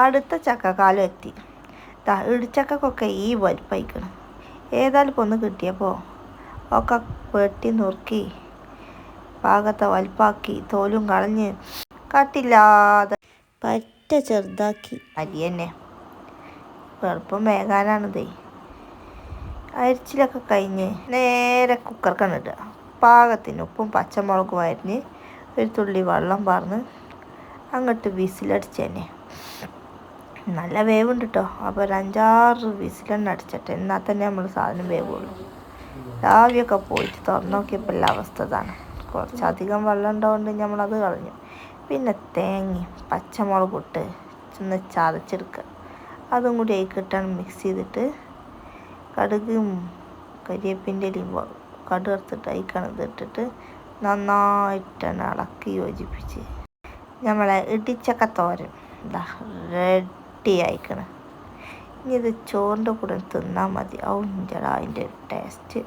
അടുത്ത ചക്കക്കാലം എത്തി. ഇടിച്ചക്കൊക്കെ ഈ വലിപ്പയിക്കണം. ഏതായാലും ഇപ്പോൾ ഒന്ന് കിട്ടിയപ്പോൾ ഒക്കെ വെട്ടി നുറുക്കി പാകത്തെ വലിപ്പാക്കി തോലും കളഞ്ഞ് കട്ടില്ലാതെ പറ്റ ചെറുതാക്കി അരി തന്നെ എളുപ്പം വേകാനാണിതേ. അരിച്ചിലൊക്കെ കഴിഞ്ഞ് നേരെ കുക്കർക്കാണ് ഇടുക. പാകത്തിന് ഉപ്പും പച്ചമുളകും അരിഞ്ഞ് ഒരു തുള്ളി വെള്ളം പാർന്ന് അങ്ങോട്ട് വിസിലടിച്ച് തന്നെ. നല്ല വേവുണ്ട് കേട്ടോ. അപ്പോൾ ഒരു 5-6 വിസിലെണ്ണ അടിച്ചിട്ട് എന്നാൽ തന്നെ നമ്മൾ സാധനം വേവുള്ളൂ. ആവിയൊക്കെ പോയിട്ട് തുറന്നു നോക്കിയപ്പോൾ എല്ലാ അവസ്ഥ ഇതാണ്. കുറച്ചധികം വെള്ളം ഉണ്ടാവുകൊണ്ട് നമ്മളത് കളഞ്ഞു. പിന്നെ തേങ്ങയും പച്ചമുളകും ഇട്ട് ഒന്ന് ചതച്ചെടുക്കുക. അതും കൂടി അതിക്കിട്ടാണ് മിക്സ് ചെയ്തിട്ട് കടുകും കരിവേപ്പിൻ്റെ ഇലയും കടുക് എടുത്തിട്ട് അതിക്കാണ് ഇതിട്ടിട്ട് നന്നായിട്ടാണ് ഇളക്കി യോജിപ്പിച്ച് നമ്മളെ ഇടിച്ചക്ക തോരൻ ഇതാ റെഡി ആയിക്കണം. ഇനി ഇത് ചോറിൻ്റെ കൂടെ തിന്നാൽ മതി. ഔ ഇഞ്ചടാ അതിൻ്റെ ടേസ്റ്റ്.